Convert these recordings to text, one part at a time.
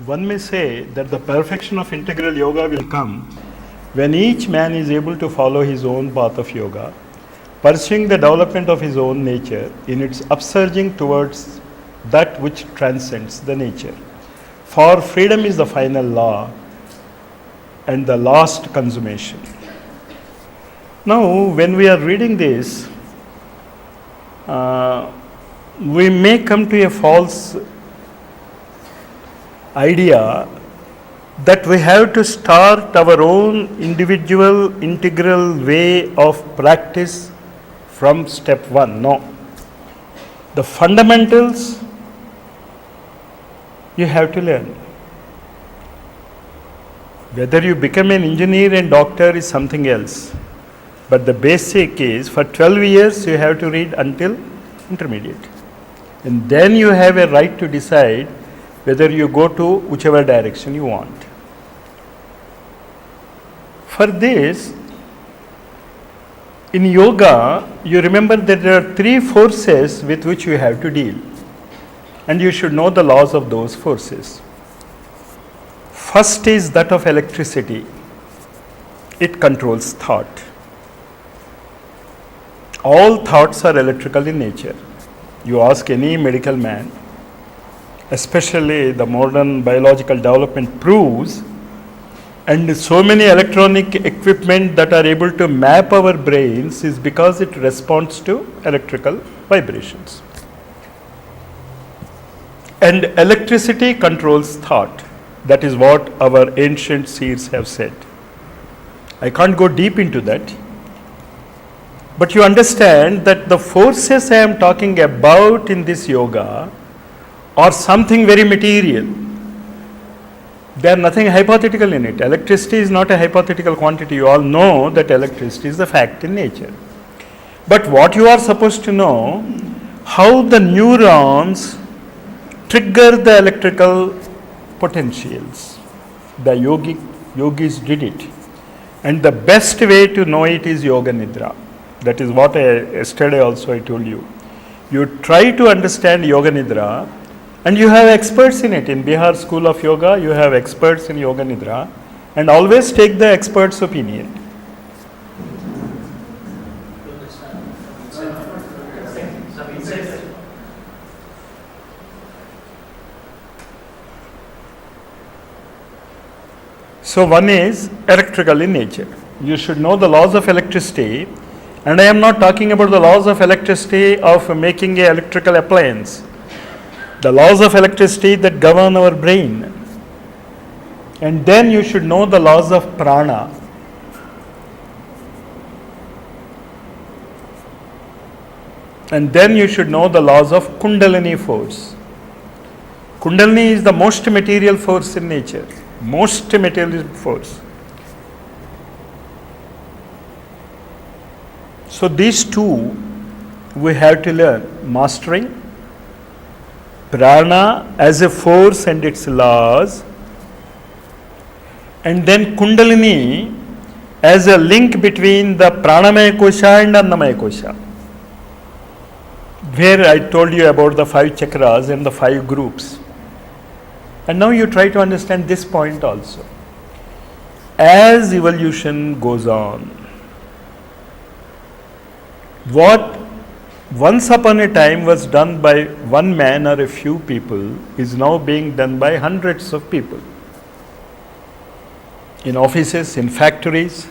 One may say that the perfection of integral yoga will come when each man is able to follow his own path of yoga, pursuing the development of his own nature in its upsurging towards that which transcends the nature. For freedom is the final law and the last consummation. Now, when we are reading this, we may come to a false idea that we have to start our own individual integral way of practice from step one. No. The fundamentals you have to learn. Whether you become an engineer and doctor is something else. But the basic is for 12 years you have to read until intermediate. And then you have a right to decide whether you go to whichever direction you want. For this, in yoga, you remember that there are three forces with which you have to deal. And you should know the laws of those forces. First is that of electricity. It controls thought. All thoughts are electrical in nature. You ask any medical man, especially the modern biological development proves, and so many electronic equipment that are able to map our brains is because it responds to electrical vibrations. And electricity controls thought. That is what our ancient seers have said. I can't go deep into that. But you understand that the forces I am talking about in this yoga are something very material. There is nothing hypothetical in it. Electricity is not a hypothetical quantity. You all know that electricity is a fact in nature. But what you are supposed to know, how the neurons trigger the electrical potentials. The yogis did it. And the best way to know it is Yoga Nidra. That is what yesterday also I told you. You try to understand Yoga Nidra, and you have experts in it. In Bihar School of Yoga, you have experts in Yoga Nidra, and always take the expert's opinion. So one is electrical in nature. You should know the laws of electricity. And I am not talking about the laws of electricity of making an electrical appliance. The laws of electricity that govern our brain. And then you should know the laws of prana. And then you should know the laws of Kundalini force. Kundalini is the most material force in nature. Most material force. So these two we have to learn. Mastering prana as a force and its laws, and then Kundalini as a link between the pranamaya kosha and annamaya kosha, where I told you about the 5 chakras and the 5 groups. And now you try to understand this point also. As evolution goes on, what once upon a time was done by one man or a few people is now being done by hundreds of people. In offices, in factories,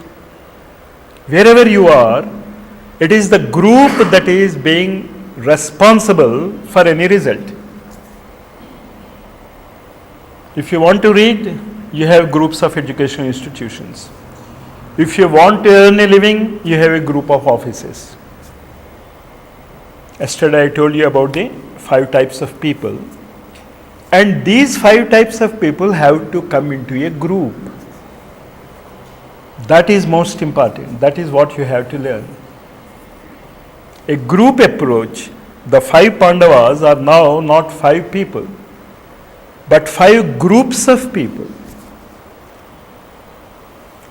wherever you are, it is the group that is being responsible for any result. If you want to read, you have groups of educational institutions. If you want to earn a living, you have a group of offices. Yesterday I told you about the 5 types of people. And these 5 types of people have to come into a group. That is most important. That is what you have to learn. A group approach. The 5 Pandavas are now not 5 people, but 5 groups of people.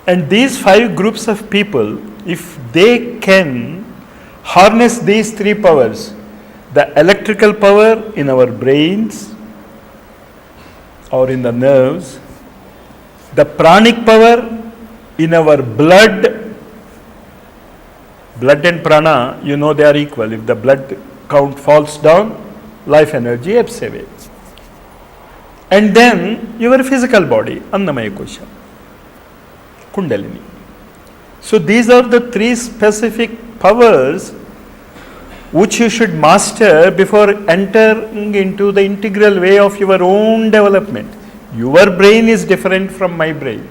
And these 5 groups of people, if they can harness these 3 powers, the electrical power in our brains, or in the nerves, the pranic power in our blood and prana, you know they are equal. If the blood count falls down, life energy ebbs away. And then your physical body, Annamaya Kosha, Kundalini. So these are the three specific powers which you should master before entering into the integral way of your own development. Your brain is different from my brain,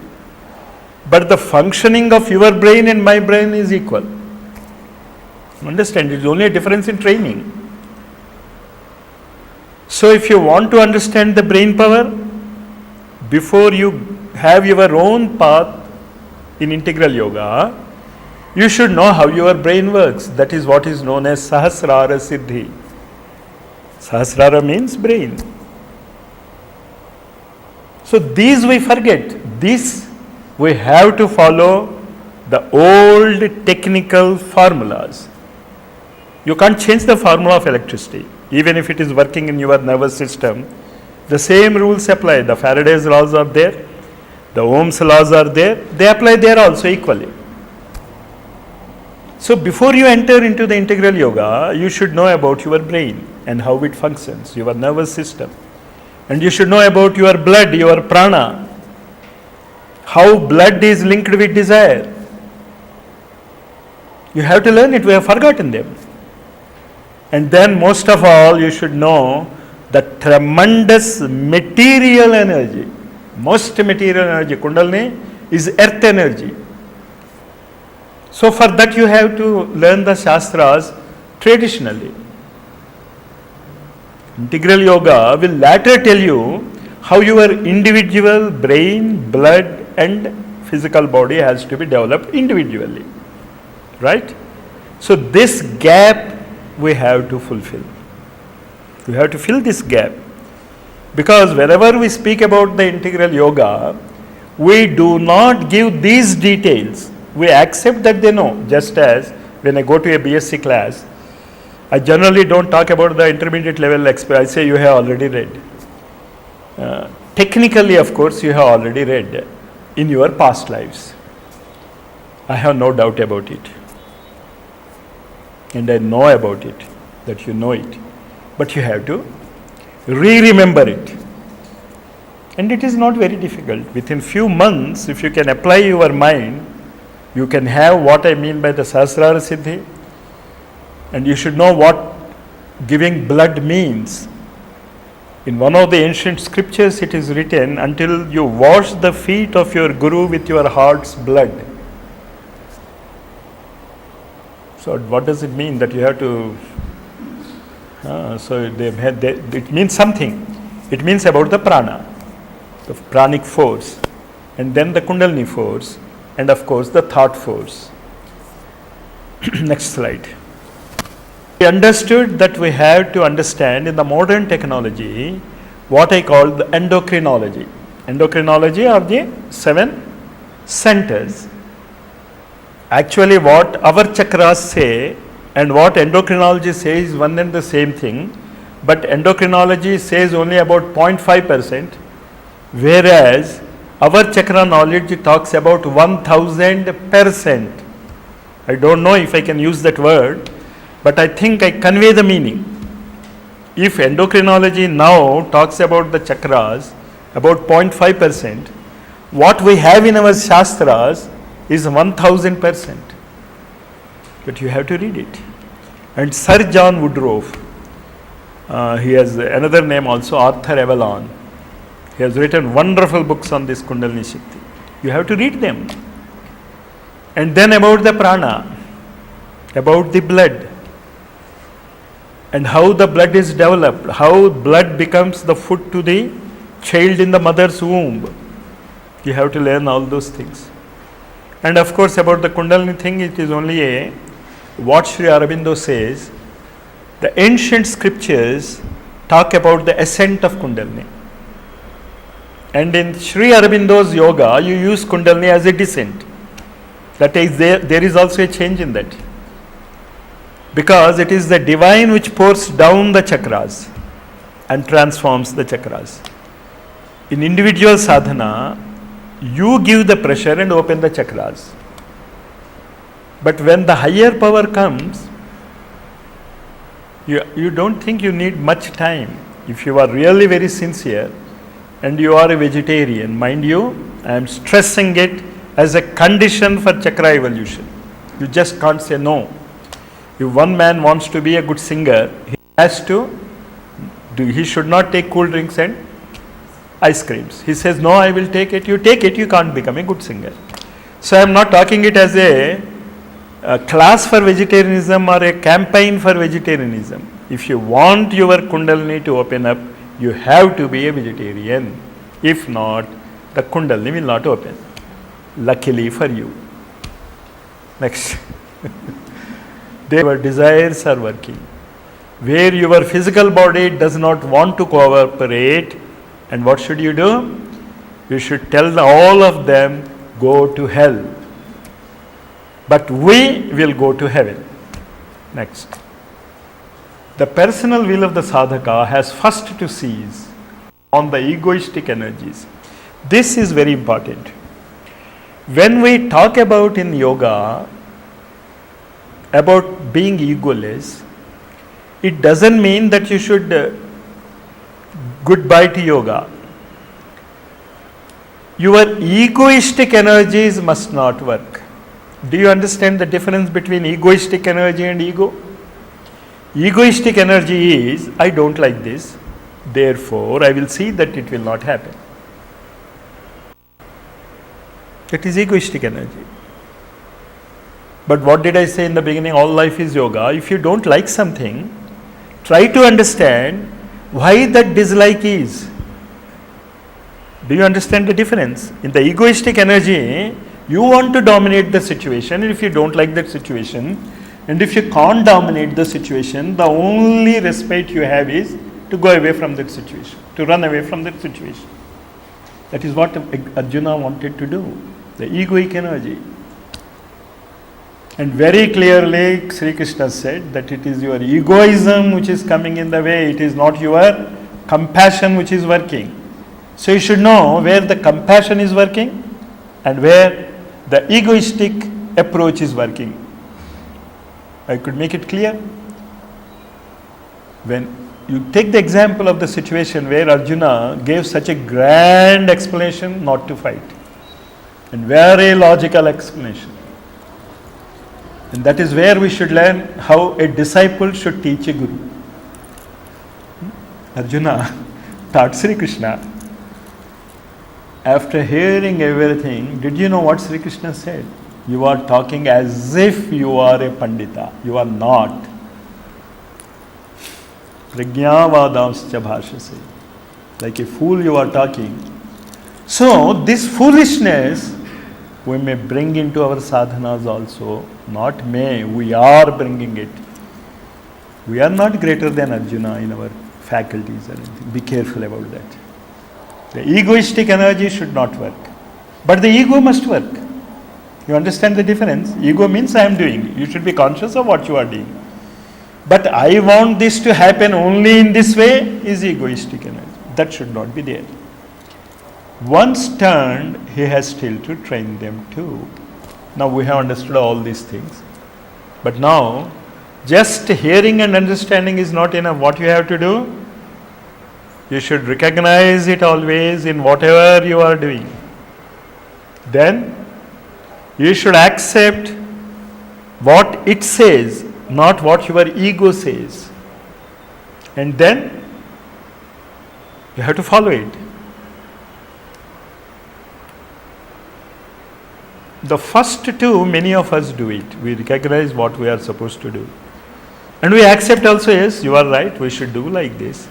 but the functioning of your brain and my brain is equal. Understand, it is only a difference in training. So if you want to understand the brain power, before you have your own path in integral yoga, you should know how your brain works. That is what is known as Sahasrara Siddhi. Sahasrara means brain. So these we forget. This we have to follow the old technical formulas. You can't change the formula of electricity. Even if it is working in your nervous system, the same rules apply. The Faraday's laws are there, the Ohm's laws are there, they apply there also equally. So before you enter into the integral yoga, you should know about your brain and how it functions, your nervous system. And you should know about your blood, your prana, how blood is linked with desire. You have to learn it, we have forgotten them. And then most of all, you should know the tremendous material energy. Most material energy, Kundalini, is earth energy. So for that you have to learn the Shastras traditionally. Integral yoga will later tell you how your individual brain, blood and physical body has to be developed individually. Right? So this gap we have to fulfill. We have to fill this gap. Because wherever we speak about the integral yoga, we do not give these details. We accept that they know. Just as when I go to a BSc class, I generally don't talk about the intermediate level I say you have already read. Technically, of course, you have already read in your past lives. I have no doubt about it. And I know about it, that you know it. But you have to remember it. And it is not very difficult. Within few months, if you can apply your mind, you can have what I mean by the Sahasrara Siddhi. And you should know what giving blood means. In one of the ancient scriptures it is written, until you wash the feet of your Guru with your heart's blood. So what does it mean that you have to, it means something. It means about the prana, the pranic force, and then the Kundalini force, and of course the thought force. Next slide. We understood that we have to understand in the modern technology what I call the endocrinology. Endocrinology are the 7 centers. Actually what our chakras say and what endocrinology says is one and the same thing, but endocrinology says only about 0.5%, whereas our chakra knowledge talks about 1000%. I don't know if I can use that word, but I think I convey the meaning. If endocrinology now talks about the chakras, about 0.5%, what we have in our Shastras is 1000%. But you have to read it. And Sir John Woodroffe, he has another name also, Arthur Avalon. He has written wonderful books on this Kundalini Shakti. You have to read them. And then about the prana, about the blood, and how the blood is developed, how blood becomes the food to the child in the mother's womb. You have to learn all those things. And of course about the Kundalini thing, it is only what Sri Aurobindo says, the ancient scriptures talk about the ascent of Kundalini. And in Sri Aurobindo's yoga, you use Kundalini as a descent. That is, there is also a change in that. Because it is the divine which pours down the chakras and transforms the chakras. In individual sadhana, you give the pressure and open the chakras. But when the higher power comes, you don't think you need much time. If you are really very sincere and you are a vegetarian, mind you, I am stressing it as a condition for chakra evolution. You just can't say no. If one man wants to be a good singer, he should not take cool drinks and ice creams. He says, no, I will take it. You take it, you can't become a good singer. So I am not talking it as a class for vegetarianism or a campaign for vegetarianism. If you want your kundalini to open up, you have to be a vegetarian. If not, the kundalini will not open. Luckily for you. Next. Your desires are working. Where your physical body does not want to cooperate, and what should you do? You should tell all of them, go to hell. But we will go to heaven. Next. The personal will of the sadhaka has first to seize on the egoistic energies. This is very important. When we talk about in yoga, about being egoless, it doesn't mean that you should goodbye to yoga. Your egoistic energies must not work. Do you understand the difference between egoistic energy and ego? Egoistic energy is, I don't like this, therefore I will see that it will not happen. It is egoistic energy. But what did I say in the beginning? All life is yoga. If you don't like something, try to understand why that dislike is. Do you understand the difference? In the egoistic energy, you want to dominate the situation, and if you don't like that situation, and if you can't dominate the situation, the only respite you have is to go away from that situation, to run away from that situation. That is what Arjuna wanted to do, the egoic energy. And very clearly Sri Krishna said that it is your egoism which is coming in the way, it is not your compassion which is working. So you should know where the compassion is working and where the egoistic approach is working. I could make it clear. When you take the example of the situation where Arjuna gave such a grand explanation not to fight, and very logical explanation. And that is where we should learn how a disciple should teach a guru. Arjuna taught Sri Krishna. After hearing everything, did you know what Sri Krishna said? You are talking as if you are a Pandita. You are not. Pragyavadamscha bhashase. Like a fool you are talking. So this foolishness we may bring into our sadhanas also. Not may, we are bringing it. We are not greater than Arjuna in our faculties or anything. Be careful about that. The egoistic energy should not work. But the ego must work. You understand the difference? Ego means I am doing. You should be conscious of what you are doing. But I want this to happen only in this way is egoistic energy. That should not be there. Once turned, he has still to train them too. Now we have understood all these things. But now, just hearing and understanding is not enough. What you have to do? You should recognize it always in whatever you are doing. Then, you should accept what it says, not what your ego says. And then, you have to follow it. The first two, many of us do it. We recognize what we are supposed to do. And we accept also, yes, you are right, we should do like this.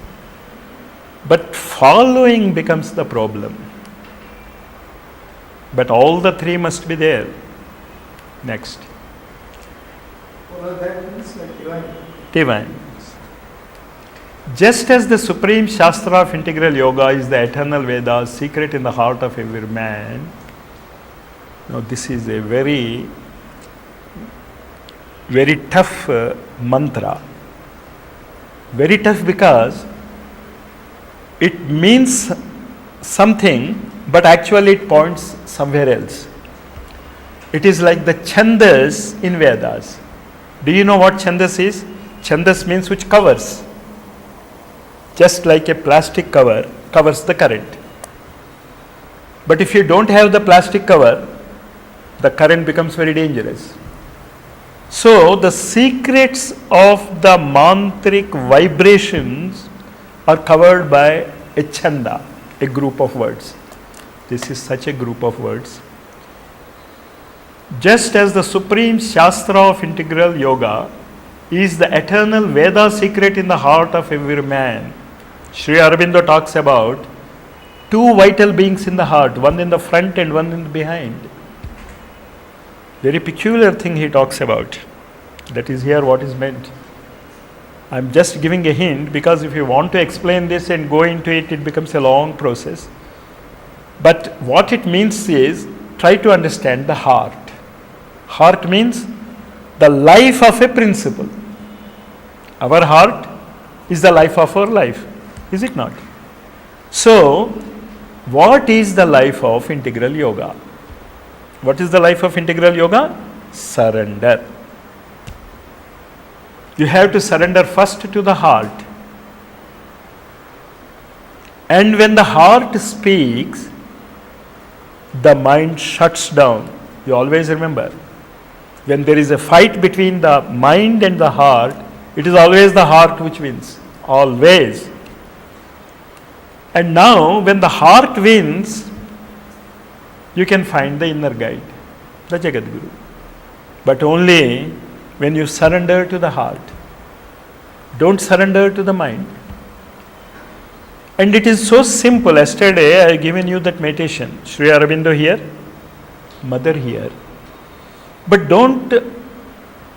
But following becomes the problem. But all the three must be there. Next. Well, that means like divine. Divine. Just as the supreme Shastra of integral yoga is the eternal Veda, secret in the heart of every man. Now this is a very, very tough mantra. Very tough because it means something, but actually it points somewhere else. It is like the Chandas in Vedas. Do you know what Chandas is? Chandas means which covers. Just like a plastic cover covers the current. But if you don't have the plastic cover, the current becomes very dangerous. So the secrets of the mantric vibrations are covered by a chanda, a group of words. This is such a group of words. Just as the supreme Shastra of integral yoga is the eternal Veda secret in the heart of every man, Sri Aurobindo talks about two vital beings in the heart, one in the front and one in the behind. Very peculiar thing he talks about. That is here what is meant. I am just giving a hint because if you want to explain this and go into it, it becomes a long process. But what it means is, try to understand the heart. Heart means the life of a principle. Our heart is the life of our life, is it not? So, what is the life of integral yoga? What is the life of integral yoga? Surrender. You have to surrender first to the heart. And when the heart speaks, the mind shuts down. You always remember, when there is a fight between the mind and the heart, it is always the heart which wins. Always. And now, when the heart wins, you can find the inner guide, the Jagat Guru. But only when you surrender to the heart. Don't surrender to the mind. And it is so simple. Yesterday I have given you that meditation. Sri Aurobindo here, Mother here. But don't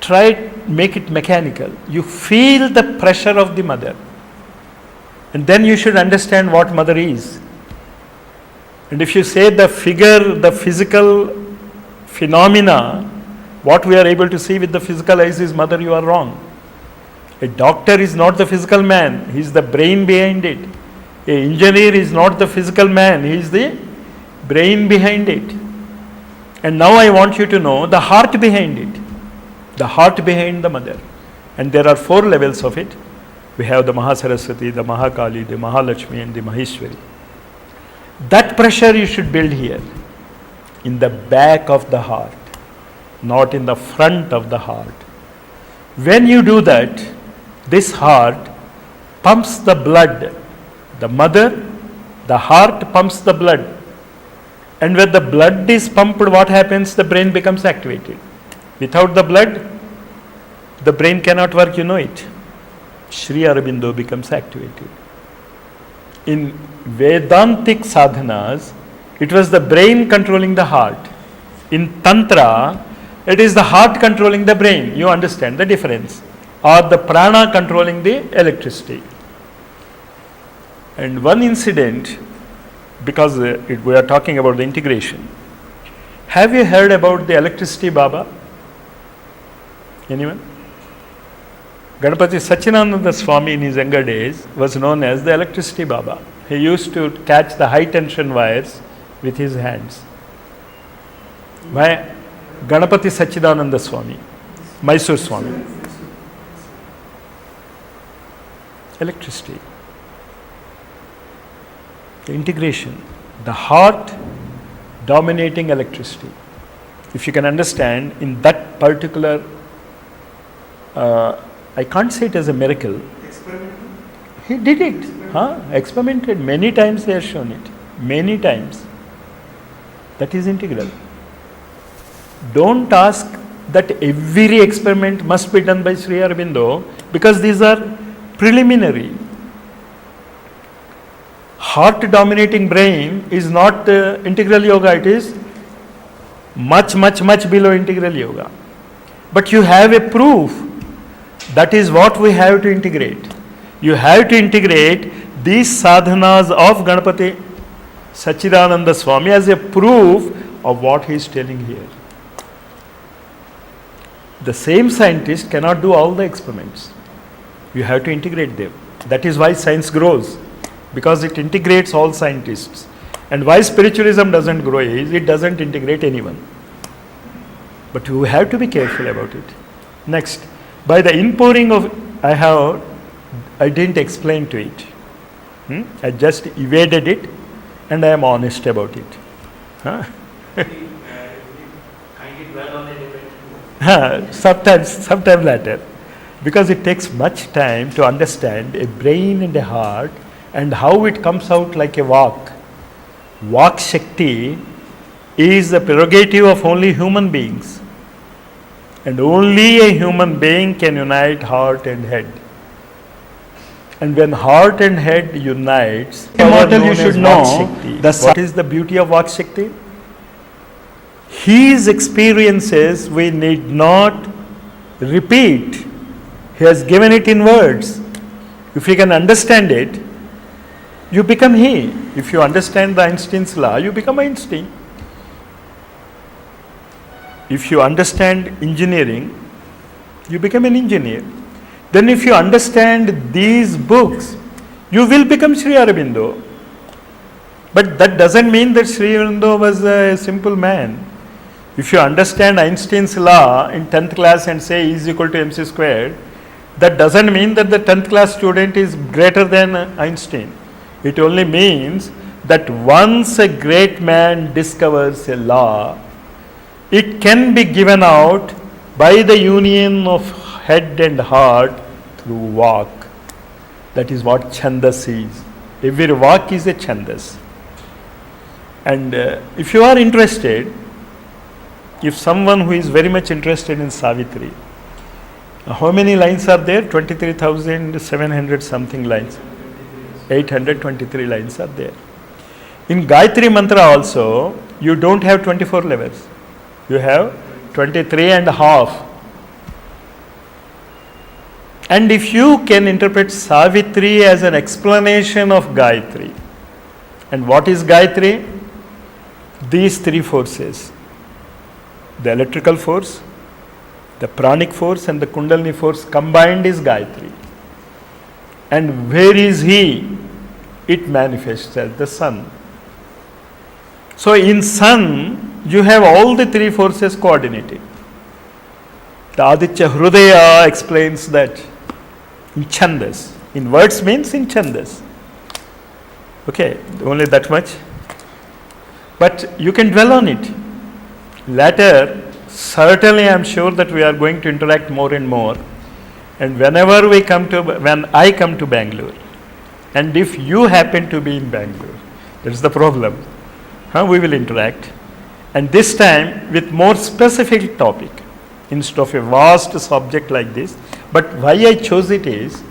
try make it mechanical. You feel the pressure of the mother. And then you should understand what mother is. And if you say the figure, the physical phenomena, what we are able to see with the physical eyes is mother, you are wrong. A doctor is not the physical man, he is the brain behind it. An engineer is not the physical man, he is the brain behind it. And now I want you to know the heart behind it, the heart behind the mother. And there are 4 levels of it. We have the Mahasaraswati, the Mahakali, the Mahalakshmi and the Maheshwari. That pressure you should build here, in the back of the heart, not in the front of the heart. When you do that, this heart pumps the blood. The mother, the heart pumps the blood. And when the blood is pumped, what happens? The brain becomes activated. Without the blood, the brain cannot work, you know it. Sri Aurobindo becomes activated. In Vedantic sadhanas, it was the brain controlling the heart. In Tantra, it is the heart controlling the brain. You understand the difference. Or the prana controlling the electricity. And one incident, because we are talking about the integration. Have you heard about the electricity Baba? Anyone? Ganapati Satchidananda Swami in his younger days was known as the electricity Baba. He used to catch the high tension wires with his hands. Why? Ganapati Satchidananda Swami, Mysore Swami. Electricity. The integration. The heart dominating electricity. If you can understand in that particular, I can't say it as a miracle. Experimental? He did it. Experimented. Many times they have shown it. Many times. That is integral. Don't ask that every experiment must be done by Sri Aurobindo, because these are preliminary. Heart dominating brain is not integral yoga, it is much below integral yoga. But you have a proof. That is what we have to integrate. You have to integrate these sadhanas of Ganapati Satchidananda Swami as a proof of what he is telling here. The same scientist cannot do all the experiments. You have to integrate them. That is why science grows, because it integrates all scientists. And why spiritualism doesn't grow is it doesn't integrate anyone. But you have to be careful about it. Next, by the inpouring of, I didn't explain to it. I just evaded it and I am honest about it. Huh? Sometime later. Because it takes much time to understand a brain and a heart and how it comes out like a Vak. Vak Shakti is the prerogative of only human beings. And only a human being can unite heart and head. And when heart and head unites, immortal, you should know what is the beauty of Vak Shakti? His experiences we need not repeat. He has given it in words. If you can understand it, you become he. If you understand the Einstein's law, you become Einstein. If you understand engineering, you become an engineer. Then if you understand these books, you will become Sri Aurobindo. But that doesn't mean that Sri Aurobindo was a simple man. If you understand Einstein's law in 10th class and say E is equal to mc squared, that doesn't mean that the 10th class student is greater than Einstein. It only means that once a great man discovers a law, it can be given out by the union of head and heart through Vak. That is what Chandas is. Every Vak is a Chandas. And if you are interested, if someone who is very much interested in Savitri, how many lines are there? 23,700 something lines. 823 lines are there. In Gayatri Mantra also, you don't have 24 levels. You have 23 and a half. And if you can interpret Savitri as an explanation of Gayatri, and what is Gayatri? These three forces. The electrical force, the pranic force and the kundalini force combined is Gayatri. And where is he? It manifests as the sun. So in sun, you have all the three forces coordinated. The Aditya Hrudaya explains that in Chandas. In words means in Chandas. Okay, only that much. But you can dwell on it. Later, certainly I am sure that we are going to interact more and more. And when I come to Bangalore, and if you happen to be in Bangalore, that's the problem. We will interact. And this time with more specific topic, instead of a vast subject like this. But why I chose it is,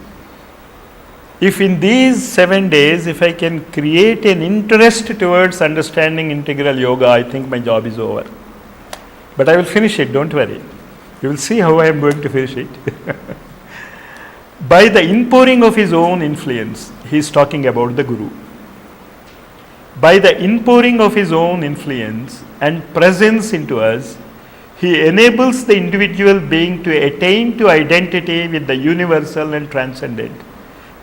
if in these 7 days, if I can create an interest towards understanding integral yoga, I think my job is over. But I will finish it, don't worry. You will see how I am going to finish it. By the inpouring of his own influence, he is talking about the Guru. By the inpouring of his own influence and presence into us, he enables the individual being to attain to identity with the universal and transcendent.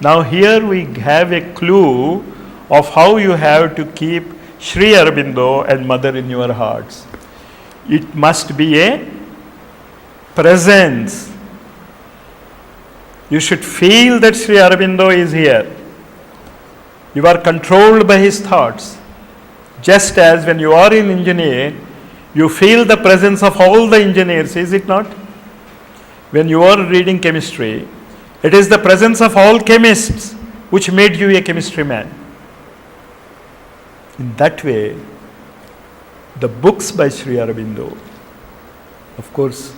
Now here we have a clue of how you have to keep Sri Aurobindo and Mother in your hearts. It must be a presence. You should feel that Sri Aurobindo is here. You are controlled by his thoughts. Just as when you are an engineer, you feel the presence of all the engineers, is it not? When you are reading chemistry, it is the presence of all chemists which made you a chemistry man. In that way, the books by Sri Aurobindo, of course,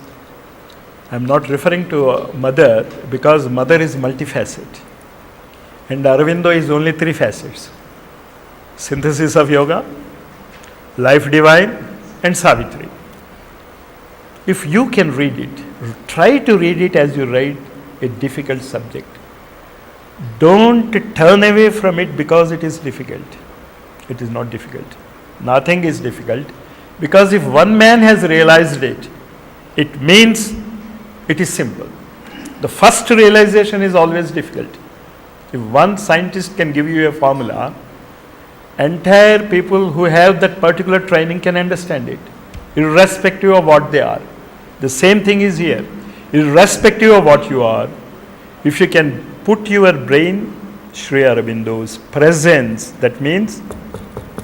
I am not referring to Mother because Mother is multifaceted and Aurobindo is only 3 facets: Synthesis of Yoga, Life Divine and Savitri. If you can read it, try to read it as you read a difficult subject. Don't turn away from it because it is difficult. It is not difficult. Nothing is difficult, because if one man has realized it, it means it is simple. The first realization is always difficult. If one scientist can give you a formula, Entire people who have that particular training can understand it, irrespective of what they are. The same thing is here. Irrespective of what you are, if you can put your brain, Sri Aurobindo's presence, that means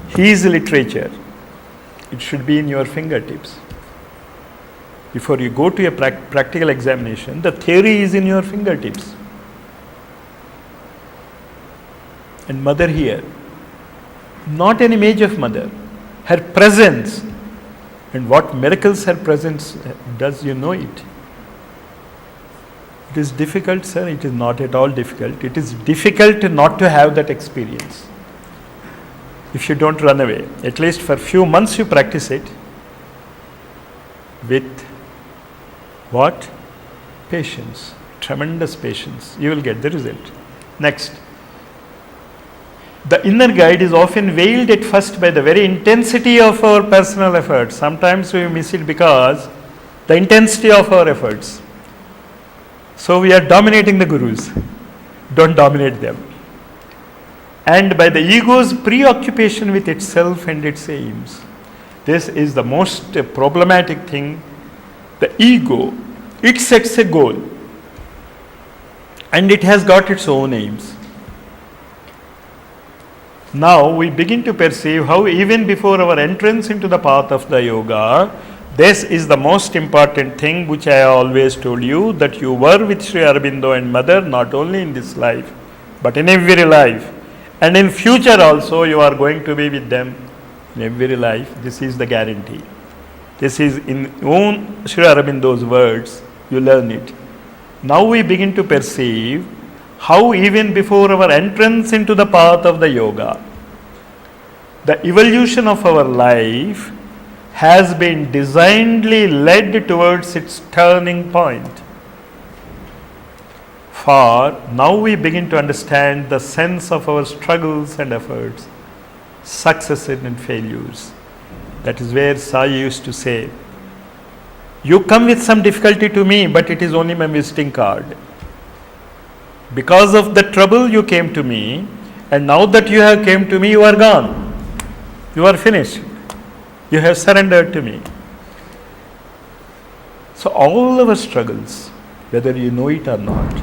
his literature, it should be in your fingertips. Before you go to a practical examination, the theory is in your fingertips. And mother here, not an image of mother, her presence. And what miracles her presence does, you know it. It is difficult, sir. It is not at all difficult. It is difficult not to have that experience. If you don't run away, at least for a few months you practice it with what? Patience, tremendous patience. You will get the result. Next. The inner guide is often veiled at first by the very intensity of our personal efforts. Sometimes we miss it because the intensity of our efforts. So we are dominating the gurus. Don't dominate them. And by the ego's preoccupation with itself and its aims. This is the most problematic thing. The ego, it sets a goal. And it has got its own aims. Now we begin to perceive how even before our entrance into the path of the yoga, this is the most important thing which I always told you, that you were with Sri Aurobindo and Mother not only in this life, but in every life. And in future also you are going to be with them in every life. This is the guarantee. This is in own Sri Aurobindo's words, you learn it. Now we begin to perceive how even before our entrance into the path of the yoga, the evolution of our life has been designedly led towards its turning point. For now we begin to understand the sense of our struggles and efforts, successes and failures. That is where Sai used to say, you come with some difficulty to me, but it is only my visiting card. Because of the trouble you came to me, and now that you have came to me, you are gone. You are finished. You have surrendered to me. So all our struggles, whether you know it or not,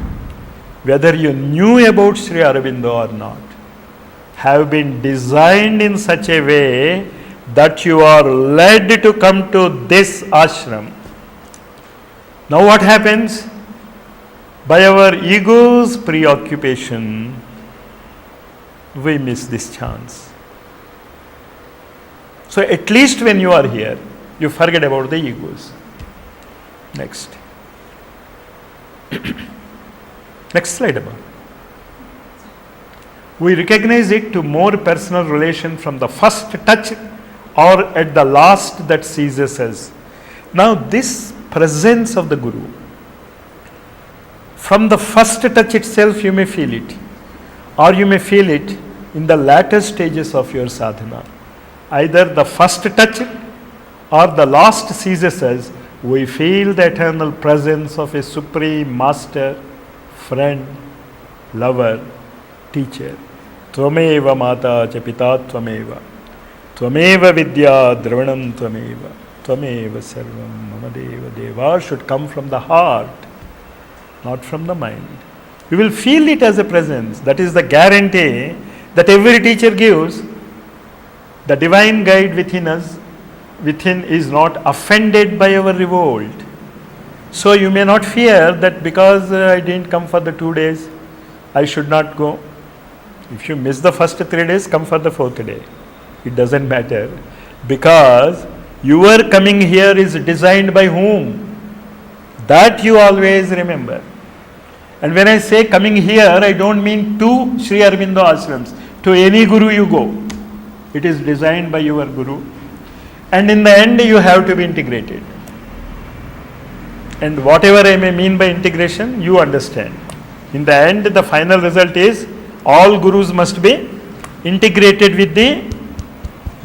whether you knew about Sri Aurobindo or not, have been designed in such a way that you are led to come to this ashram. Now what happens? By our ego's preoccupation, we miss this chance. So at least when you are here, you forget about the egos. Next. Next slide above. We recognize it to more personal relation from the first touch or at the last that seizes us. Now this presence of the Guru, from the first touch itself you may feel it, or you may feel it in the latter stages of your sadhana. Either the first touch or the last seizes us, we feel the eternal presence of a supreme master, friend, lover, teacher. Tvameva mata cha pita tvameva. Tvameva vidya dravanam tvameva. Tvameva sarvam mamadeva deva should come from the heart, not from the mind. We will feel it as a presence. That is the guarantee that every teacher gives. The divine guide within us, within is not offended by our revolt. So you may not fear that because I didn't come for the 2 days, I should not go. If you miss the first 3 days, come for the 4th day. It doesn't matter. Because your coming here is designed by whom? That you always remember. And when I say coming here, I don't mean to Sri Aurobindo ashrams. To any guru you go. It is designed by your guru. And in the end, you have to be integrated. And whatever I may mean by integration, you understand. In the end, the final result is all gurus must be integrated with the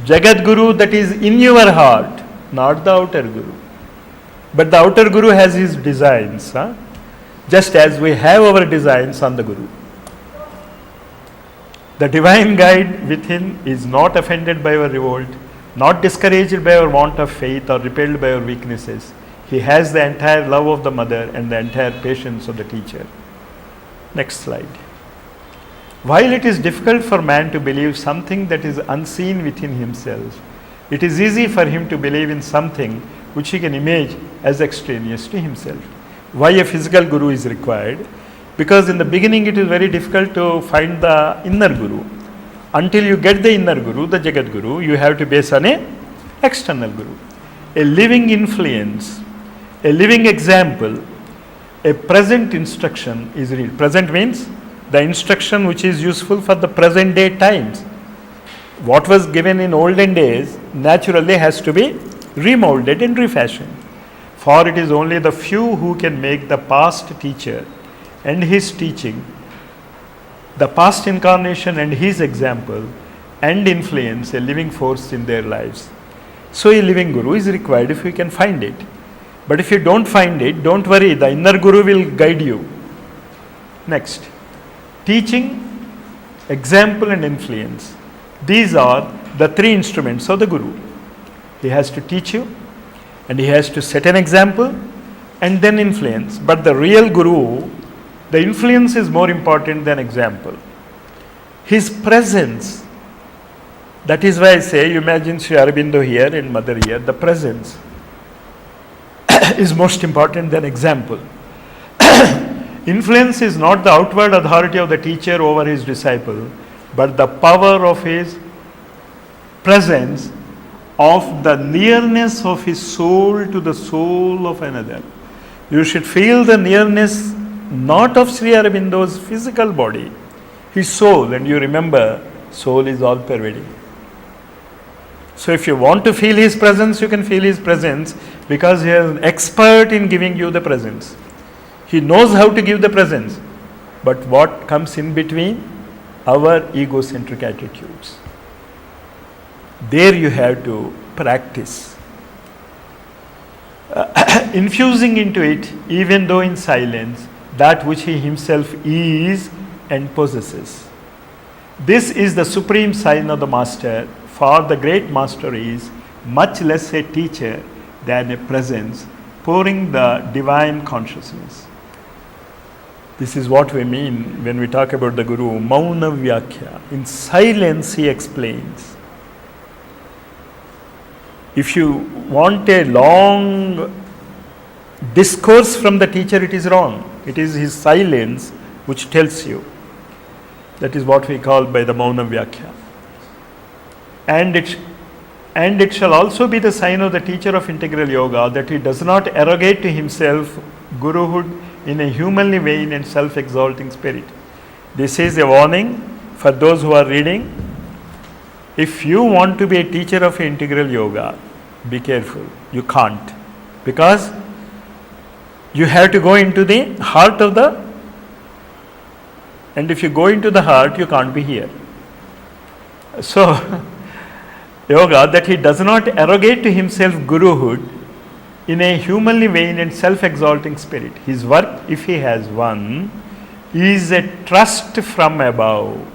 Jagat Guru that is in your heart, not the outer guru. But the outer guru has his designs, just as we have our designs on the guru. The divine guide within is not offended by our revolt, not discouraged by our want of faith or repelled by our weaknesses. He has the entire love of the mother and the entire patience of the teacher. Next slide. While it is difficult for man to believe something that is unseen within himself, it is easy for him to believe in something which he can image as extraneous to himself. Why a physical guru is required? Because in the beginning it is very difficult to find the inner guru. Until you get the inner guru, the Jagat Guru, you have to base on a external guru. A living influence, a living example, a present instruction is real. Present means the instruction which is useful for the present day times. What was given in olden days naturally has to be remolded and refashioned. For it is only the few who can make the past teacher and his teaching, the past incarnation and his example and influence a living force in their lives. So a living guru is required if you can find it. But if you don't find it, don't worry, the inner guru will guide you. Next, teaching, example and influence. These are the three instruments of the guru. He has to teach you and he has to set an example and then influence. But the real guru, the influence is more important than example. His presence, that is why I say, you imagine Sri Aurobindo here and Mother here, the presence is most important than example. Influence is not the outward authority of the teacher over his disciple, but the power of his presence, of the nearness of his soul to the soul of another. You should feel the nearness not of Sri Aurobindo's physical body, his soul, and you remember, soul is all pervading. So if you want to feel his presence, you can feel his presence because he is an expert in giving you the presence. He knows how to give the presence. But what comes in between? Our egocentric attitudes. There you have to practice. Infusing into it, even though in silence, that which he himself is and possesses. This is the supreme sign of the master, for the great master is much less a teacher than a presence pouring the divine consciousness. This is what we mean when we talk about the Guru, Mauna Vyakhya. In silence he explains. If you want a long discourse from the teacher, it is wrong. It is his silence which tells you. That is what we call by the Mauna Vyakhya. And it shall also be the sign of the teacher of integral yoga that he does not arrogate to himself guruhood in a humanly vain and self-exalting spirit. This is a warning for those who are reading. If you want to be a teacher of integral yoga, be careful. You can't. Because you have to go into the heart of the, and if you go into the heart, you can't be here. So, yoga, that he does not arrogate to himself guruhood in a humanly vain and self-exalting spirit. His work, if he has one, is a trust from above.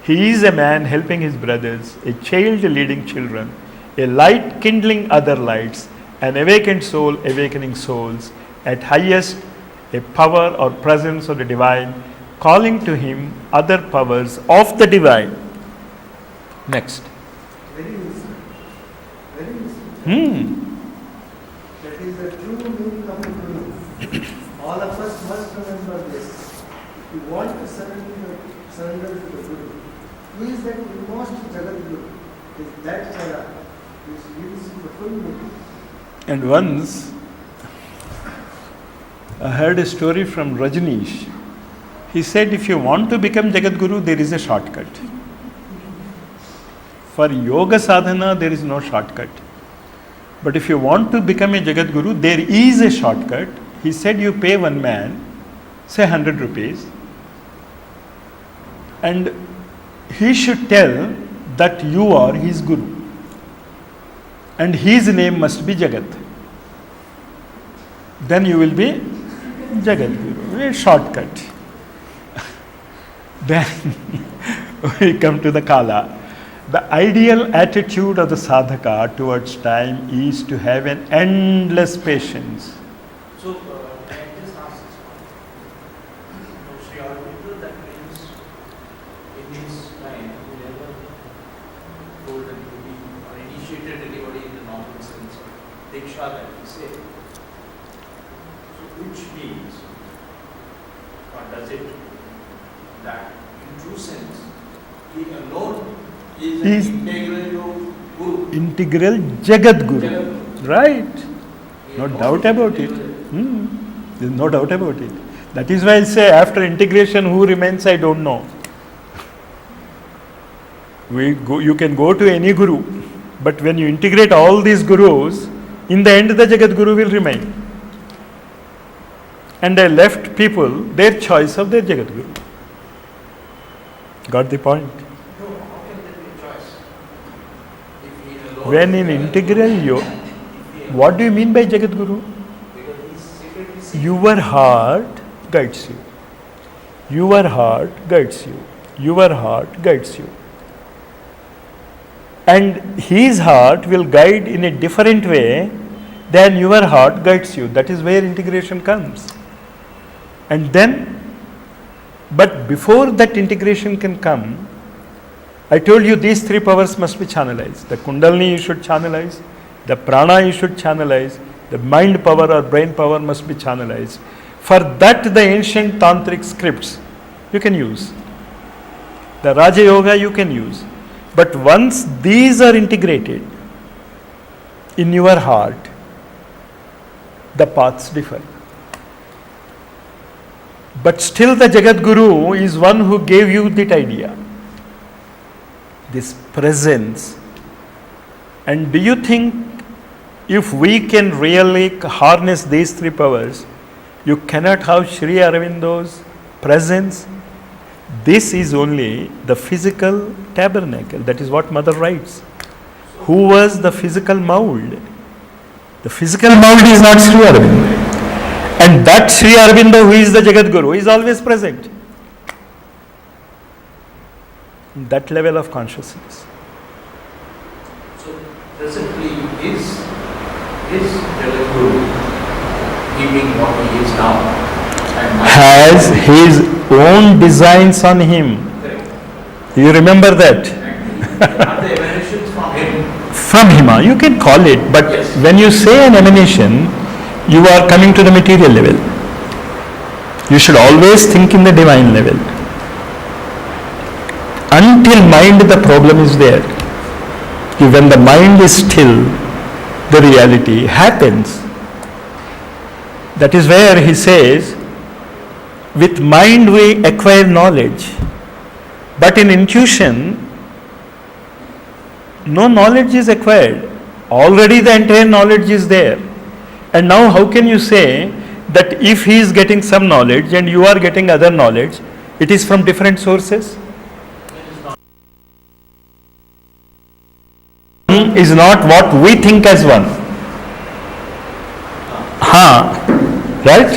He is a man helping his brothers, a child leading children, a light kindling other lights, an awakened soul awakening souls, at highest a power or presence of the divine, calling to him other powers of the divine. Next. Very useful. Very useful. That is the true meaning of the Guru. All of us must remember this. If you want to surrender to the Guru, who is that most Jagat Guru? Is that Chara, which gives you the full meaning. And once I heard a story from Rajneesh. He said, if you want to become Jagat Guru, there is a shortcut. For yoga sadhana, there is no shortcut. But if you want to become a Jagat Guru, there is a shortcut. He said, you pay one man, say 100 rupees, and he should tell that you are his Guru. And his name must be Jagat. Then you will be Jagat Guru. A shortcut. Then we come to the Kala. The ideal attitude of the sadhaka towards time is to have an endless patience. So, can I just ask this one? So, Sri Aurobindo, that means in his time, he never told anybody or initiated anybody in the normal sense of Diksha that he said. So, which means, or does it, that in true sense, he alone is Is- an integral guru. Integral Jagat Guru. Jagat. Right. He No alone doubt about it. integral. There's no doubt about it. That is why I say after integration, who remains, I don't know. You can go to any guru, but when you integrate all these gurus, in the end the Jagat Guru will remain. And I left people their choice of their Jagat Guru. Got the point? No, how can there be a choice? If he alone When in is integral yoga, if he what do you mean by Jagat Guru? because he's secretly seeking. Your heart guides you. Your heart guides you. Your heart guides you. And his heart will guide in a different way than your heart guides you. That is where integration comes. And then, but before that integration can come, I told you these three powers must be channelized. The Kundalini you should channelize, the Prana you should channelize, the mind power or brain power must be channelized. For that, the ancient tantric scripts you can use. The Raja Yoga you can use. But once these are integrated in your heart, the paths differ. But still the Jagat Guru is one who gave you that idea. This presence. And do you think if we can really harness these three powers, you cannot have Sri Aurobindo's presence? This is only the physical tabernacle. That is what Mother writes. Who was the physical mold? The physical mold is not Sri Aurobindo. And that Sri Aurobindo, who is the Jagat Guru, is always present. That level of consciousness. So presently is Jagat Guru, he being what he is now, and Has his own designs on him. correct. You remember that? And are the emanations from him? From him, you can call it, but Yes. when you say an emanation, you are coming to the material level. You should always think in the divine level. Until mind, the problem is there. When the mind is still, the reality happens. That is where he says, with mind we acquire knowledge, but in intuition, no knowledge is acquired. Already the entire knowledge is there. And now how can you say that if he is getting some knowledge and you are getting other knowledge, it is from different sources? Is not what we think as one. Right?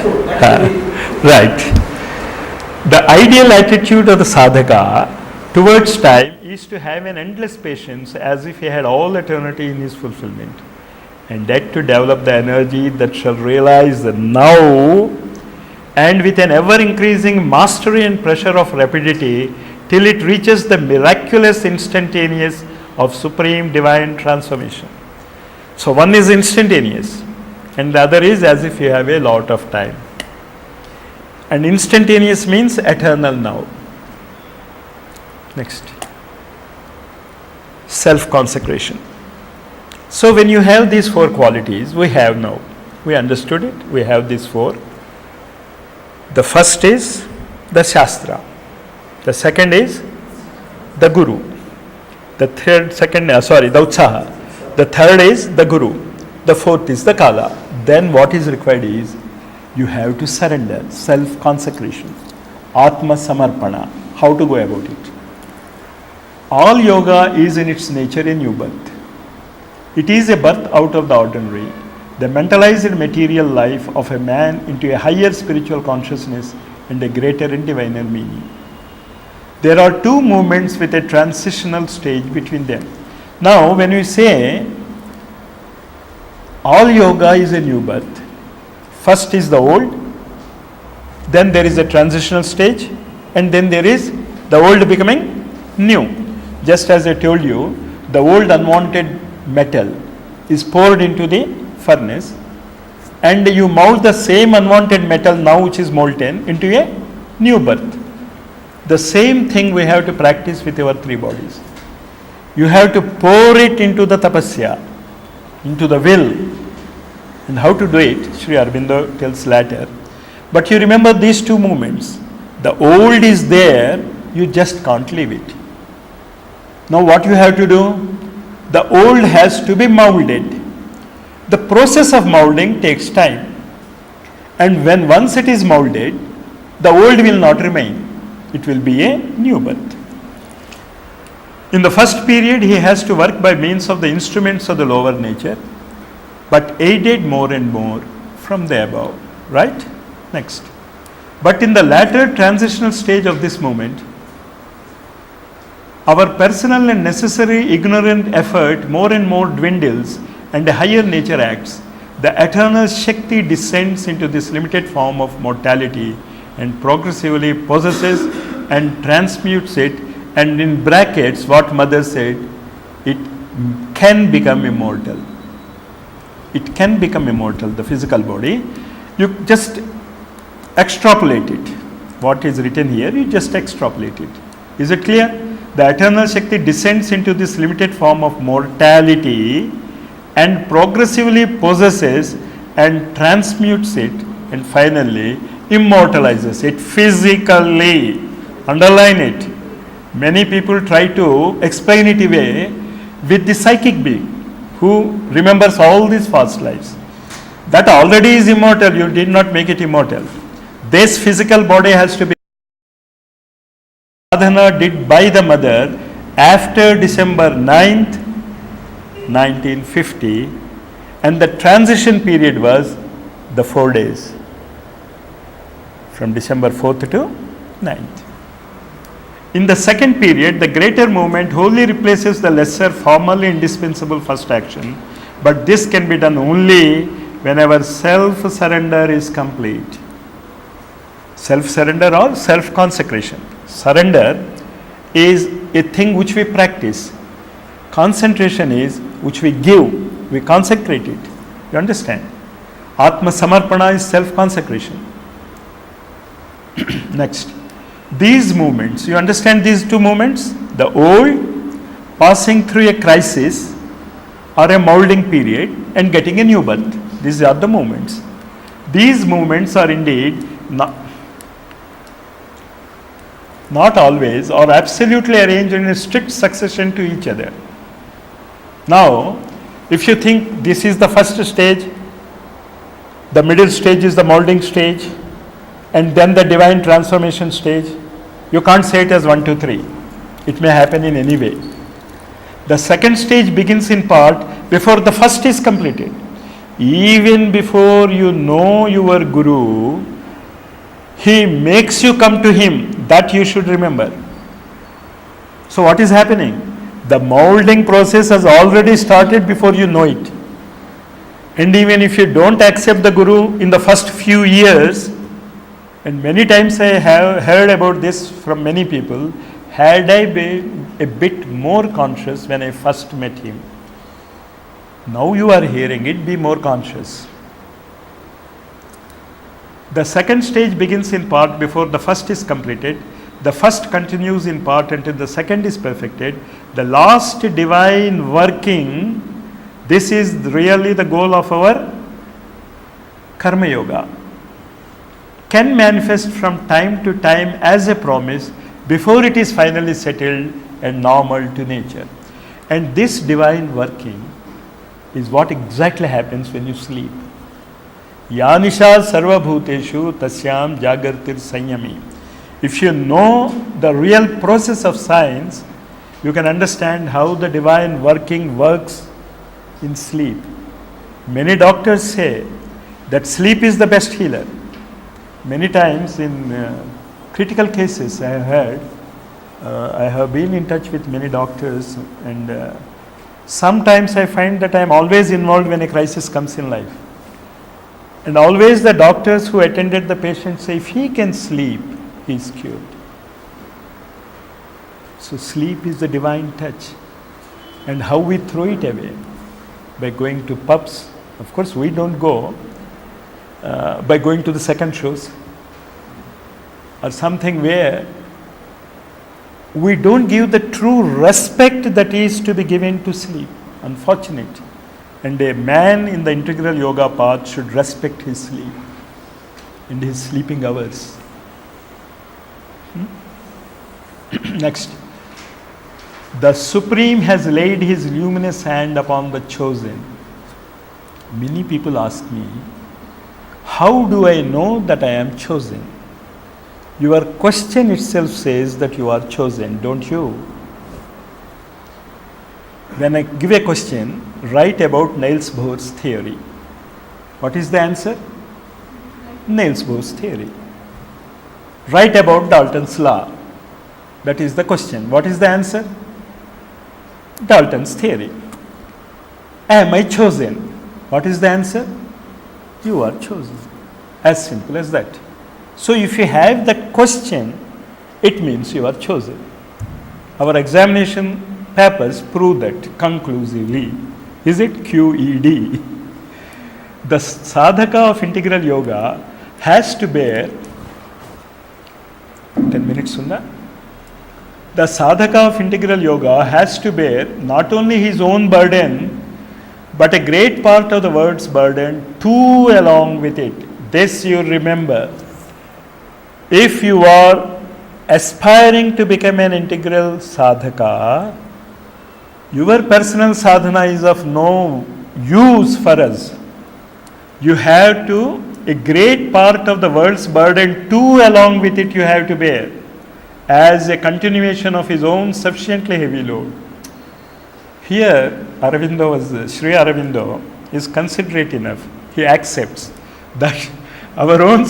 Right. The ideal attitude of the sadhaka towards time is to have an endless patience as if he had all eternity in his fulfillment, and that to develop the energy that shall realize the now, and with an ever increasing mastery and pressure of rapidity till it reaches the miraculous instantaneous of supreme divine transformation. So one is instantaneous and the other is as if you have a lot of time. And instantaneous means eternal now. Next. Self-consecration. So when you have these four qualities, we have now. We understood it. We have these four. The first is the Shastra. The second is the Guru. The Utsaha. The third is the Guru. The fourth is the Kala. Then what is required is you have to surrender, self-consecration, Atma Samarpana. How to go about it? All yoga is in its nature a new birth. It is a birth out of the ordinary, the mentalized material life of a man into a higher spiritual consciousness and a greater and diviner meaning. There are two movements with a transitional stage between them. Now, when we say all yoga is a new birth, first is the old, then there is a transitional stage, and then there is the old becoming new. Just as I told you, the old unwanted metal is poured into the furnace, and you mold the same unwanted metal now which is molten into a new birth. The same thing we have to practice with our three bodies. You have to pour it into the tapasya, into the will. And how to do it, Sri Aurobindo tells later. But you remember these two movements. The old is there, you just can't leave it. Now what you have to do? The old has to be molded. The process of molding takes time. And when once it is molded, the old will not remain. It will be a new birth. In the first period, he has to work by means of the instruments of the lower nature, but aided more and more from the above. Right? Next. But in the latter transitional stage of this movement, our personal and necessary ignorant effort more and more dwindles and a higher nature acts. The eternal Shakti descends into this limited form of mortality and progressively possesses and transmutes it, and in brackets what mother said, it can become immortal. It can become immortal, the physical body. You just extrapolate it. What is written here, you just extrapolate it. Is it clear? The eternal Shakti descends into this limited form of mortality and progressively possesses and transmutes it, and finally immortalizes it physically. Underline it. Many people try to explain it away with the psychic being who remembers all these past lives. That already is immortal, you did not make it immortal. This physical body has to be sadhana did by the mother after December 9th, 1950, and the transition period was the 4 days from December 4th to 9th. In the second period, the greater movement wholly replaces the lesser formally indispensable first action, but this can be done only whenever self-surrender is complete. Self-surrender or self-consecration. Surrender is a thing which we practice. Concentration is which we give, we consecrate it. You understand? Atma Samarpana is self-consecration. Next. These movements, you understand these two movements? The old passing through a crisis or a molding period and getting a new birth. These are the movements. These movements are indeed not always or absolutely arranged in a strict succession to each other. Now, if you think this is the first stage, the middle stage is the molding stage, and then the divine transformation stage, you can't say it as 1, 2, 3. It may happen in any way. The second stage begins in part before the first is completed. Even before you know your Guru, he makes you come to him. That you should remember. So what is happening? The molding process has already started before you know it. And even if you don't accept the Guru in the first few years, and many times I have heard about this from many people, had I been a bit more conscious when I first met him. Now you are hearing it, be more conscious. The second stage begins in part before the first is completed. The first continues in part until the second is perfected. The last divine working, this is really the goal of our Karma Yoga, can manifest from time to time as a promise before it is finally settled and normal to nature. And this divine working is what exactly happens when you sleep. Yanisha sarva bhuteshu tasyam jagartir sanyami. If you know the real process of science, you can understand how the divine working works in sleep. Many doctors say that sleep is the best healer. Many times in critical cases I have heard, I have been in touch with many doctors, and sometimes I find that I am always involved when a crisis comes in life. And always the doctors who attended the patient say, if he can sleep, he is cured. So sleep is the divine touch. And how we throw it away? By going to pubs. Of course, we don't go. By going to the second shows. Or something where we don't give the true respect that is to be given to sleep. Unfortunate. And a man in the integral yoga path should respect his sleep and his sleeping hours. Next. The Supreme has laid his luminous hand upon the chosen. Many people ask me, how do I know that I am chosen? Your question itself says that you are chosen, don't you? When I give a question, write about Niels Bohr's theory. What is the answer? Niels Bohr's theory. Write about Dalton's law. That is the question. What is the answer? Dalton's theory. Am I chosen? What is the answer? You are chosen. As simple as that. So if you have that question, it means you are chosen. Our examination papers prove that conclusively. Is it QED? The sadhaka of integral yoga has to bear 10 minutes Sunda. The sadhaka of integral yoga has to bear not only his own burden, but a great part of the world's burden too along with it. This you remember. If you are aspiring to become an integral sadhaka, your personal sadhana is of no use for us. You have to, a great part of the world's burden too along with it you have to bear, as a continuation of his own sufficiently heavy load. Here, Sri Aurobindo is considerate enough. He accepts that our own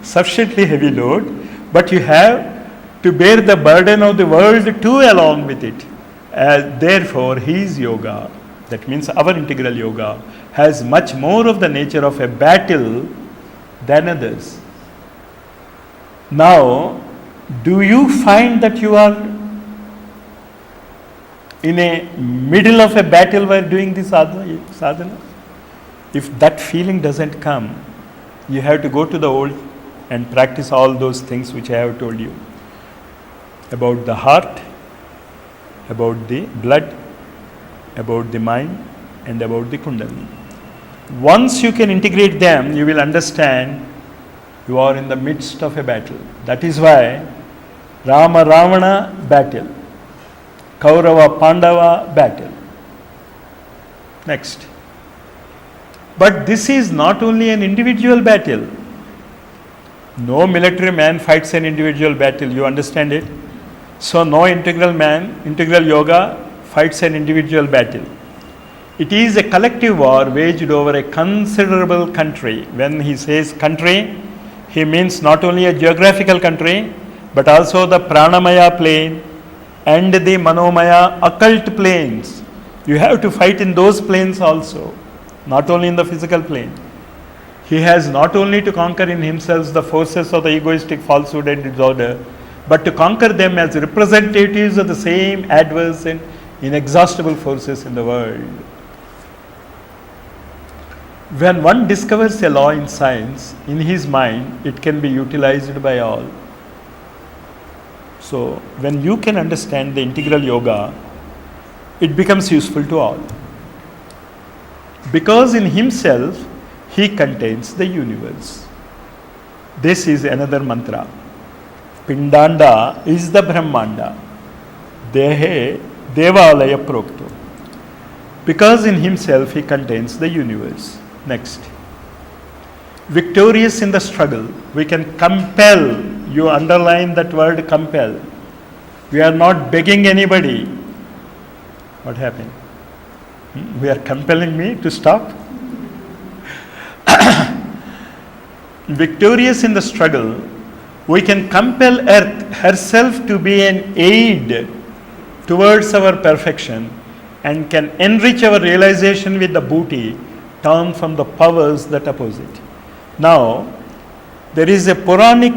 sufficiently heavy load, but you have to bear the burden of the world too along with it. Therefore, his yoga, that means our integral yoga, has much more of the nature of a battle than others. Now, do you find that you are in a middle of a battle while doing this sadhana? If that feeling doesn't come, you have to go to the old and practice all those things which I have told you about the heart, about the blood, about the mind, and about the kundalini. Once you can integrate them, you will understand you are in the midst of a battle. That is why Rama Ravana battle, Kaurava Pandava battle. Next. But this is not only an individual battle. No military man fights an individual battle, you understand it? So no integral yoga fights an individual battle. It is a collective war waged over a considerable country. When he says country, he means not only a geographical country, but also the pranamaya plane and the manomaya occult planes. You have to fight in those planes also, not only in the physical plane. He has not only to conquer in himself the forces of the egoistic falsehood and disorder, but to conquer them as representatives of the same adverse and inexhaustible forces in the world. When one discovers a law in science, in his mind, it can be utilized by all. So, when you can understand the integral yoga, it becomes useful to all. Because in himself, he contains the universe. This is another mantra. Pindanda is the Brahmanda. Dehe Devalaya Prokto. Because in himself, he contains the universe. Next. Victorious in the struggle, we can compel. You underline that word compel. We are not begging anybody. What happened? We are compelling me to stop? Victorious in the struggle, we can compel earth herself to be an aid towards our perfection and can enrich our realization with the booty torn from the powers that oppose it. Now, there is a Puranic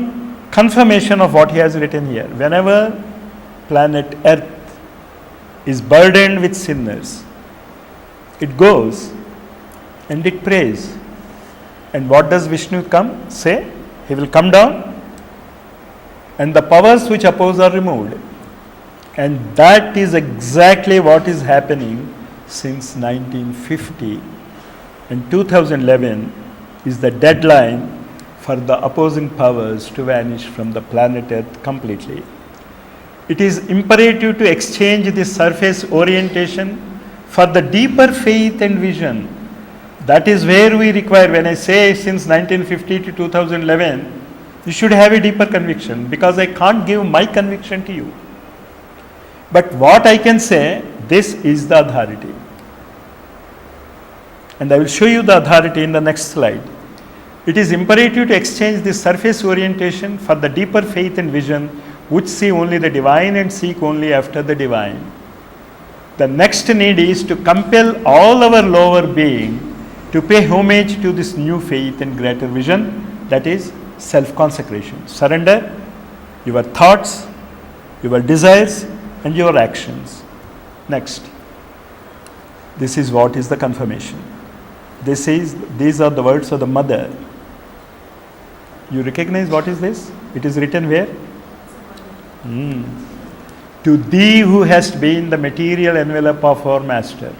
confirmation of what he has written here. Whenever planet Earth is burdened with sinners, it goes and it prays. And what does Vishnu come? Say, he will come down and the powers which oppose are removed. And that is exactly what is happening since 1950. And 2011 is the deadline for the opposing powers to vanish from the planet Earth completely. It is imperative to exchange this surface orientation for the deeper faith and vision. That is where we require, when I say since 1950 to 2011, you should have a deeper conviction, because I can't give my conviction to you. But what I can say, this is the authority. And I will show you the authority in the next slide. It is imperative to exchange this surface orientation for the deeper faith and vision, which see only the divine and seek only after the divine. The next need is to compel all our lower being to pay homage to this new faith and greater vision, that is self-consecration. Surrender your thoughts, your desires, and your actions. Next. This is what is the confirmation. These are the words of the mother. You recognize what is this? It is written where? To thee who hast been the material envelope of our master.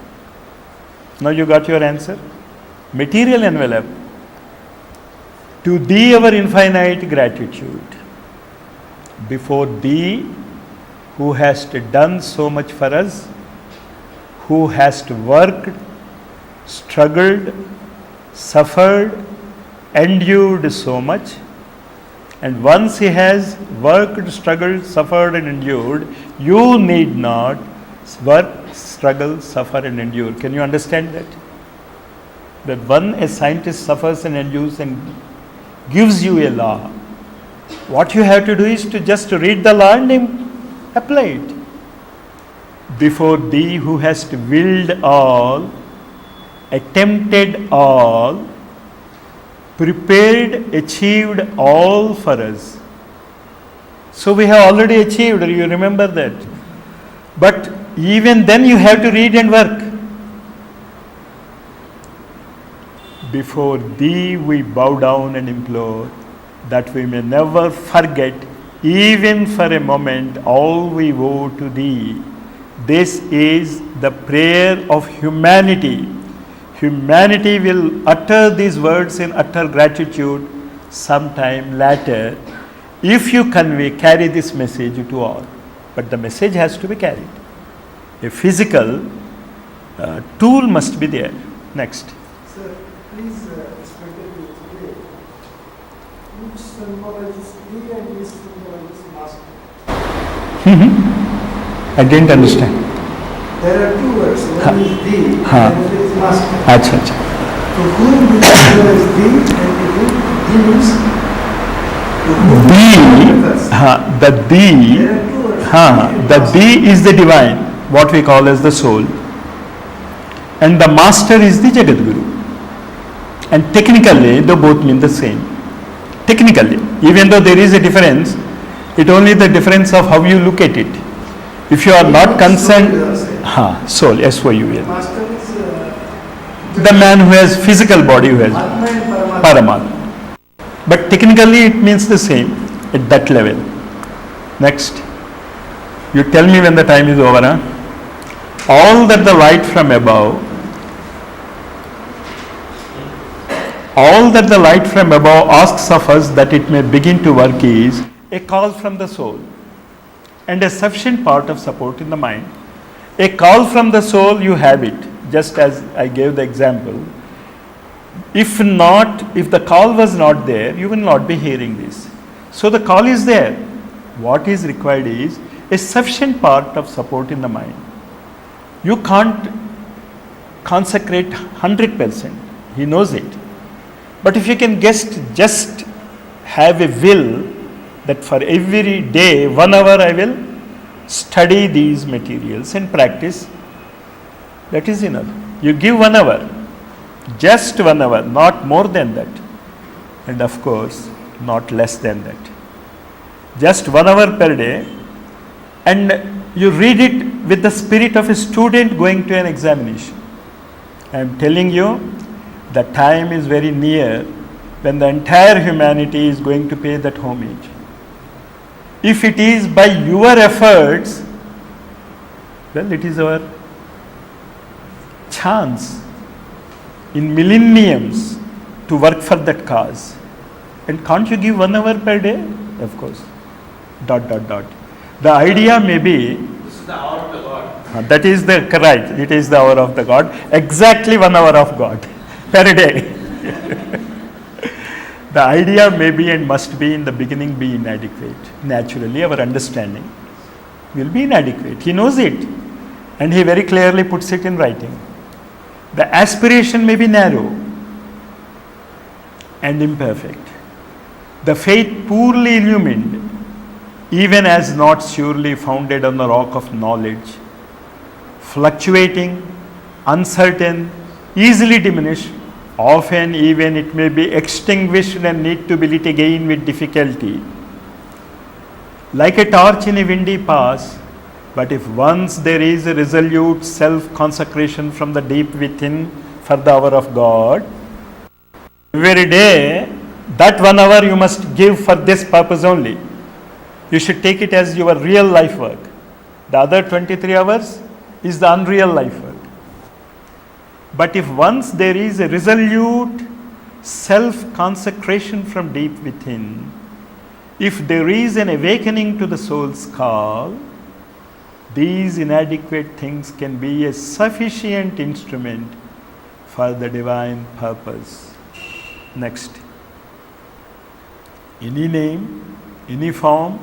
Now you got your answer? Material envelope. To thee our infinite gratitude. Before thee who hast done so much for us, who hast worked, struggled, suffered, endured so much. And once he has worked, struggled, suffered and endured, you need not work, struggle, suffer and endure. Can you understand that? That when a scientist suffers and endures and gives you a law, what you have to do is to just read the law and apply it. Before thee who hast willed all, attempted all, prepared, achieved all for us. So we have already achieved, you remember that. But even then you have to read and work. Before thee we bow down and implore that we may never forget, even for a moment, all we owe to thee. This is the prayer of humanity. Humanity will utter these words in utter gratitude sometime later if you carry this message to all. But the message has to be carried. A physical tool must be there. Next. Sir, please explain to today which symbolizes thee and which symbolizes master. I didn't understand. There are two words, one is thee and another is master. Acha. To whom this symbolize thee and to whom thee means to whom The thee, There are two words. the thee is the divine, what we call as the soul. And the master is the Jagat Guru. And technically, they both mean the same. Technically, even though there is a difference, it only the difference of how you look at it. If you are not concerned, soul, S-O-U-L. Master is The man who has physical body, who has Atma and Paramatma. Paramatma. But technically it means the same at that level. Next. You tell me when the time is over. All that the light from above, asks of us that it may begin to work is a call from the soul and a sufficient part of support in the mind. A call from the soul, you have it, just as I gave the example. If the call was not there, you will not be hearing this. So the call is there. What is required is a sufficient part of support in the mind. You can't consecrate 100%. He knows it. But if you can just have a will that for every day, 1 hour I will study these materials and practice. That is enough. You give 1 hour, just 1 hour, not more than that. And of course, not less than that. Just 1 hour per day, and you read it with the spirit of a student going to an examination. I am telling you, the time is very near when the entire humanity is going to pay that homage. If it is by your efforts, well, it is our chance in millenniums to work for that cause. And can't you give 1 hour per day? Of course. ... The idea may be, This is the hour of the God. that is the right, it is the hour of the God, exactly 1 hour of God per day. The idea may be and must be in the beginning be inadequate. Naturally, our understanding will be inadequate. He knows it, and he very clearly puts it in writing. The aspiration may be narrow and imperfect. The faith poorly illumined, even as not surely founded on the rock of knowledge, fluctuating, uncertain, easily diminished, often even it may be extinguished and need to be lit again with difficulty. Like a torch in a windy pass, but if once there is a resolute self-consecration from the deep within for the hour of God, every day, that 1 hour you must give for this purpose only. You should take it as your real life work. The other 23 hours is the unreal life work. But if once there is a resolute self-consecration from deep within, if there is an awakening to the soul's call, these inadequate things can be a sufficient instrument for the divine purpose. Next. Any name, any form,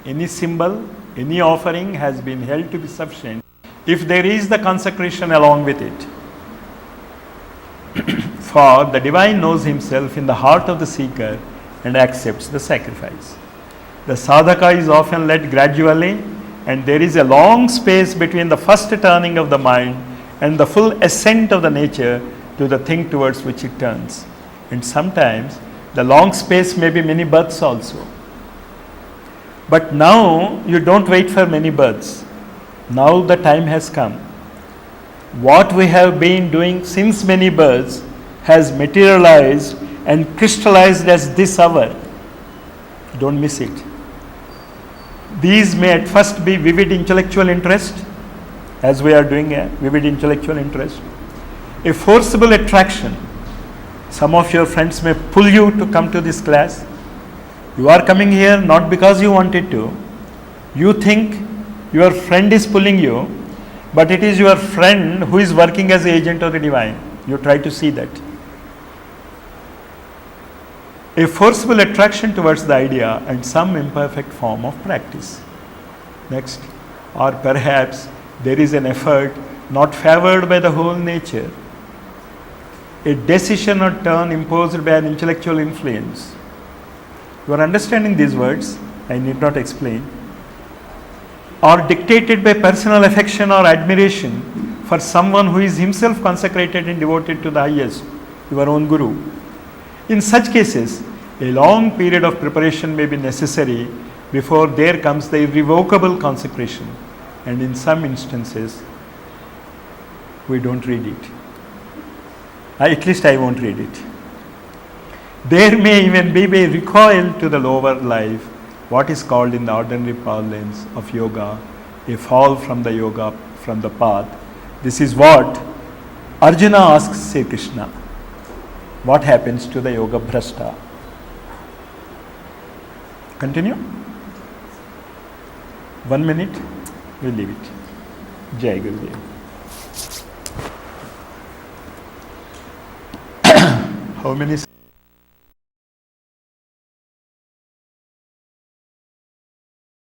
any symbol, any offering has been held to be sufficient if there is the consecration along with it. For the divine knows himself in the heart of the seeker and accepts the sacrifice. The sadhaka is often led gradually, and there is a long space between the first turning of the mind and the full ascent of the nature to the thing towards which it turns. And sometimes the long space may be many births also. But now you don't wait for many births. Now the time has come. What we have been doing since many births has materialized and crystallized as this hour. Don't miss it. These may at first be vivid intellectual interest, as we are doing a vivid intellectual interest, a forcible attraction. Some of your friends may pull you to come to this class. You are coming here not because you wanted to. You think your friend is pulling you, but it is your friend who is working as agent of the divine. You try to see that. A forcible attraction towards the idea and some imperfect form of practice. Next. Or perhaps there is an effort not favored by the whole nature, a decision or turn imposed by an intellectual influence. You are understanding these words, I need not explain. Or dictated by personal affection or admiration for someone who is himself consecrated and devoted to the highest, your own guru. In such cases, a long period of preparation may be necessary before there comes the irrevocable consecration, and in some instances, we don't read it. At least I won't read it. There may even be a recoil to the lower life, what is called in the ordinary parlance of yoga, a fall from the yoga, from the path. This is what Arjuna asks Sri Krishna. What happens to the yoga bhrashta? Continue. 1 minute, we'll leave it. Jai Gurudev. How many